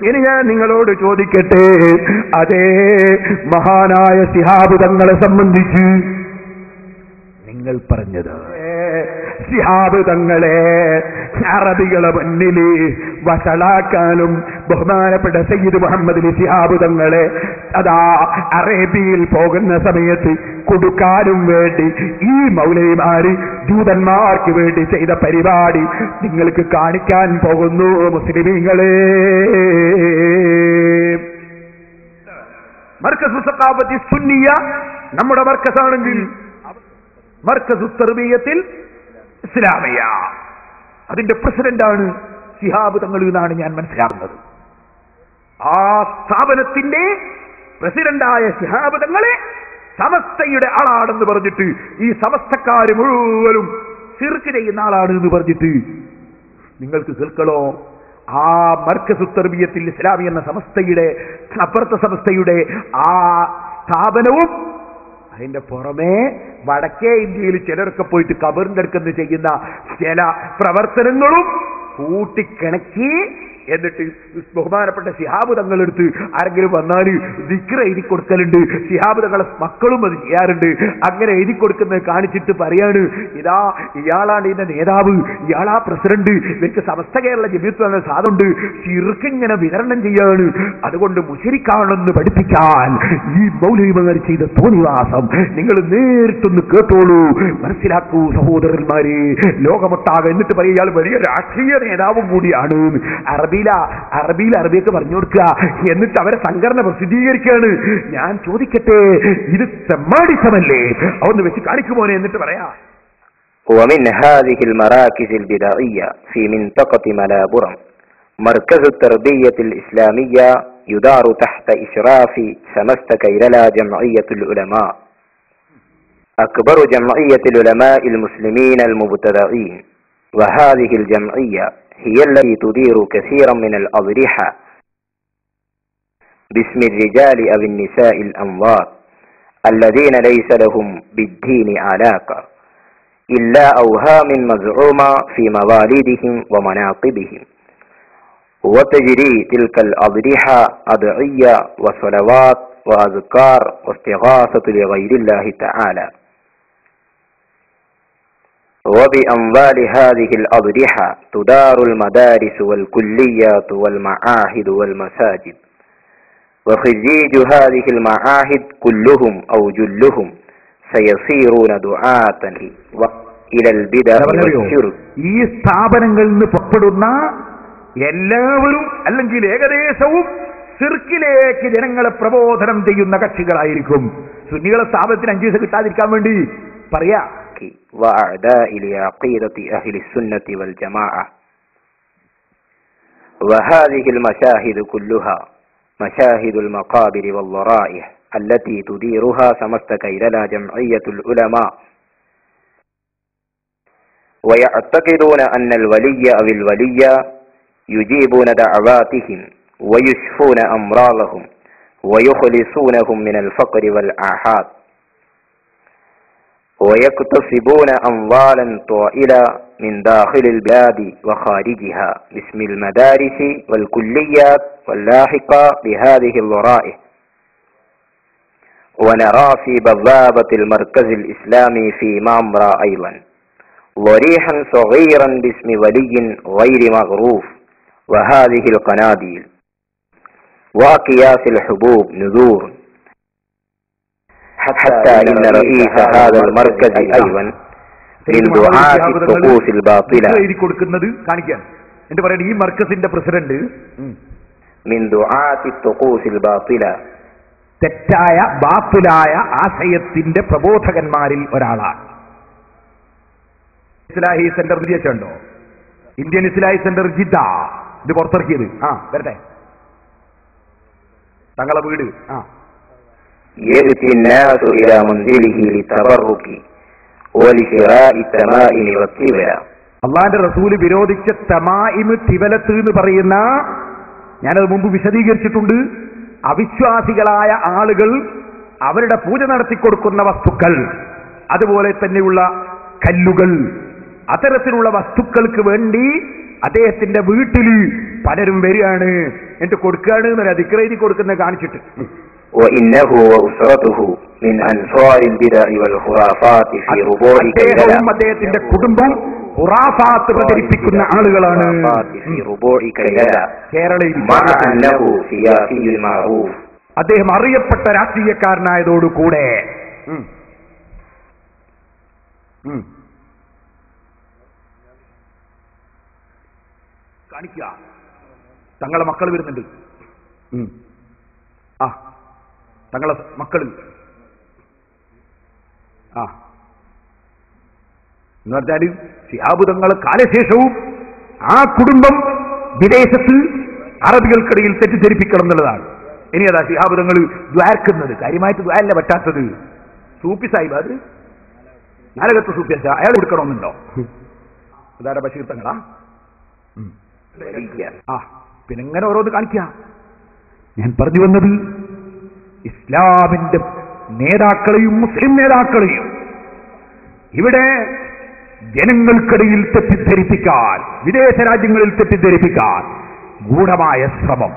ഇനി ഞാൻ നിങ്ങളോട് ചോദിക്കട്ടെ, അതേ മഹാനായ ശിഹാബ് തങ്ങളെ സംബന്ധിച്ച് നിങ്ങൾ പറഞ്ഞത്, ശിഹാബ് തങ്ങളെ അറബികളെ മുന്നിൽ വഷളാക്കാനും ബഹുമാനപ്പെട്ട സയ്യിദ് മുഹമ്മദ് അലി ശിഹാബ് തങ്ങളെ അതാ അറേബ്യയിൽ പോകുന്ന സമയത്ത് കൊടുക്കാനും വേണ്ടി ഈ മൗലവിമാര് ജൂതന്മാർക്ക് വേണ്ടി ചെയ്ത പരിപാടി നിങ്ങൾക്ക് കാണിക്കാൻ പോകുന്നു മുസ്ലിമീങ്ങളെ. മർക്കസ് സഖാഫത്തി സുന്നിയ നമ്മുടെ മർക്കസാണെങ്കിൽ മർക്കസു തർബിയത്തിൽ ഇസ്ലാമിയ, അതിന്റെ പ്രസിഡന്റാണ് ശിഹാബ് തങ്ങൾ എന്നാണ് ഞാൻ മനസ്സിലാക്കുന്നത്. ആ സ്ഥാപനത്തിന്റെ പ്രസിഡന്റായ ശിഹാബ് തങ്ങളെ സമസ്തയുടെ ആളാണെന്ന് പറഞ്ഞിട്ട് ഈ സമസ്തക്കാര് മുഴുവനും ശിർക്ക് ചെയ്യുന്ന ആളാണ് എന്ന് പറഞ്ഞിട്ട് നിങ്ങൾക്ക് കേൾക്കണോ? ആ മർക്കസു തർബിയത്തിൽ ഇസ്ലാമി എന്ന സമസ്തയുടെ അപ്പുറത്തെ സമസ്തയുടെ ആ സ്ഥാപനവും അതിന്റെ പുറമെ വടക്കേ ഇന്ത്യയിൽ ചിലരൊക്കെ പോയിട്ട് ഖബറിന്റെ അടുക്കെന്ന് ചെയ്യുന്ന ചില പ്രവർത്തനങ്ങളും കൂട്ടിക്കിണക്കി എന്നിട്ട് ബഹുമാനപ്പെട്ട ശിഹാബ് തങ്ങളെടുത്ത് ആരെങ്കിലും വന്നാൽ ദിക്ർ എഴുതി കൊടുക്കലുണ്ട്. ശിഹാബ് തങ്ങളെ മക്കളും അത് ചെയ്യാറുണ്ട്. അങ്ങനെ എഴുതി കൊടുക്കുന്നത് കാണിച്ചിട്ട് പറയാണ്, ഇതാ ഇയാളാണ് ഇതിന്റെ നേതാവ്, ഇയാളാ പ്രസിഡന്റ്, ഇവർക്ക് സമസ്ത കേരള ജമിയത്ത് എന്ന സാധുണ്ട്, ശിർക്കിങ്ങനെ വിതരണം ചെയ്യാണ്. അതുകൊണ്ട് മുശരിക്കാണെന്ന് പഠിപ്പിക്കാൻ ഈ മൗലവിമാർ ചെയ്ത തോന്നിവാസം നിങ്ങൾ നേരിട്ടൊന്ന് കേട്ടോളൂ, മനസ്സിലാക്കൂ സഹോദരന്മാരെ, ലോകമൊട്ടാകെ. എന്നിട്ട് പറയും ഇയാൾ വലിയ രാഷ്ട്രീയ നേതാവും കൂടിയാണ്. അറബിയൊക്കെ പറഞ്ഞു കൊടുക്കുക, എന്നിട്ട് അവരെ സംഘടന പ്രസിദ്ധീകരിക്കുകയാണ്. ഞാൻ ചോദിക്കട്ടെ, ഇത് തെമ്മാടിത്തമല്ലേ? അതൊന്ന് വെച്ച് കാണിക്കുമോനെ, എന്നിട്ട് പറയാ. ومن هذه المراكز البدعية في منطقة ملابورم مركز التربية الإسلامية يدار تحت إشراف سمست كيللا جمعية العلماء، أكبر جمعية العلماء المسلمين المبتدعين. وهذه الجمعية هي التي تدير كثيرا من الأضرحة باسم الرجال أو النساء الأنوار الذين ليس لهم بالدين علاقة إلا أوهام مزعومة في موالدهم ومناقبهم. وتجري تلك الأضرحة أدعية وصلوات وأذكار واستغاثة لغير الله تعالى. وبأموال هذه الأضرحة تدار المدارس والكليات والمعاهد والمساجد. وخريج هذه المعاهد كلهم أو جلهم سيصيرون دعاة إلى البدع والشرك. ഈ സ്ഥാപനങ്ങളിൽ നിന്ന് പുറപ്പെടുന്ന എല്ലാവരും അല്ലെങ്കിൽ ഏകദേശവും ശിർക്കിലേക്ക് ജനങ്ങളെ പ്രബോധനം ചെയ്യുന്ന കക്ഷികളായിരിക്കും. സുന്നികളെ സ്ഥാപനത്തിന് 5 ദിവസം കിട്ടാതിരിക്കാൻ വേണ്ടി പറയാ. وأعداء لعقيدة أهل السنة والجماعة. وهذه المشاهد كلها مشاهد المقابر والضرائح التي تديرها سمست كيللا جمعية العلماء. ويعتقدون أن الولي أو الولية يجيبون دعواتهم ويشفون أمراضهم ويخلصونهم من الفقر والآحاد، ويكتسبون أموالا طائلة من داخل البلاد وخارجها باسم المدارس والكليات واللاحقة بهذه الضرائح. ونرى في بوابة المركز الإسلامي في مامرا أيضا ضريحا صغيرا باسم ولي غير مغروف، وهذه القناديل وأكياس الحبوب نذور. حتى إن رئيس هذا المركز أيضا من دعاة الطقوس الباطلة. ഈ മർക്കസിന്റെ പ്രസിഡന്റ് من دعاة الطقوس الباطلة, തെറ്റായ ബാത്തിലായ ആശയത്തിന്റെ പ്രബോധകന്മാരിൽ ഒരാളാണ്. ഇസ്ലാഹി സെന്റർ ഉണ്ടോ? ഇന്ത്യൻ ഇസ്ലാഹി സെന്റർ ജിദ്ദ ഇത് പുറത്തിറക്കിയത്. വരട്ടെ, തങ്ങളെ വീട്. يأتي الناس إلى منزله للتبرك ولشراء التمائم والتبع. അള്ളാന്റെ റസൂല് വിരോധിച്ച തമായിമ് തിവലത്ത് എന്ന് പറയുന്ന, ഞാനത് മുമ്പ് വിശദീകരിച്ചിട്ടുണ്ട്. അവിശ്വാസികളായ ആളുകൾ അവരുടെ പൂജ നടത്തിക്കൊടുക്കുന്ന വസ്തുക്കൾ, അതുപോലെ തന്നെയുള്ള കല്ലുകൾ, അത്തരത്തിലുള്ള വസ്തുക്കൾക്ക് വേണ്ടി അദ്ദേഹത്തിന്റെ വീട്ടിൽ പലരും വരികയാണ് എന്നിട്ട് കൊടുക്കുകയാണ് എന്നൊരു ദിക്റെഴുതി കൊടുക്കുന്ന കാണിച്ചിട്ട് وإنه وأسرته من أنصار البدع والخرافات في ربوع كيلة അദ്ദേഹത്തിന്റെ കുടുംബം ഖുറാഫാത്ത് പ്രചരിപ്പിക്കുന്ന ആളുകളാണ് في ربوع كيلة കേരളയിൽ مع أنه سياسي معروف അദ്ദേഹം അറിയപ്പെട്ട രാഷ്ട്രീയക്കാരനായതോടുകൂടെ കാണിക്കുക തങ്ങളെ മക്കൾ വരുന്നുണ്ട് ആ തങ്ങളെ മക്കള് എന്ന് പറഞ്ഞാല് ശിഹാബ് തങ്ങളെ കാലശേഷവും ആ കുടുംബം വിദേശത്ത് അറബികൾക്കിടയിൽ തെറ്റിദ്ധരിപ്പിക്കണം എന്നുള്ളതാണ്. ഇനി അതാ ശിഹാബ് തങ്ങൾ ദ്വാർക്കുന്നത് കാര്യമായിട്ട് ദ്വാരല്ല പറ്റാത്തത് സൂപ്പി സാഹിബ് അത് നാലകത്ത് സൂപ്പി അയാൾ കൊടുക്കണമെന്നുണ്ടോ? അതാര ബഷീർ തങ്ങളാ പിന്നെ ഇങ്ങനെ ഓരോന്ന് കാണിക്കുക. ഞാൻ പറഞ്ഞു വന്നത് ഇസ്ലാമിന്റെ നേതാക്കളെയും മുസ്ലിം നേതാക്കളെയും ഇവിടെ ജനങ്ങൾക്കിടയിൽ തെറ്റിദ്ധരിപ്പിക്കാൻ, വിദേശ രാജ്യങ്ങളിൽ തെറ്റിദ്ധരിപ്പിക്കാൻ ഗൂഢമായ ശ്രമം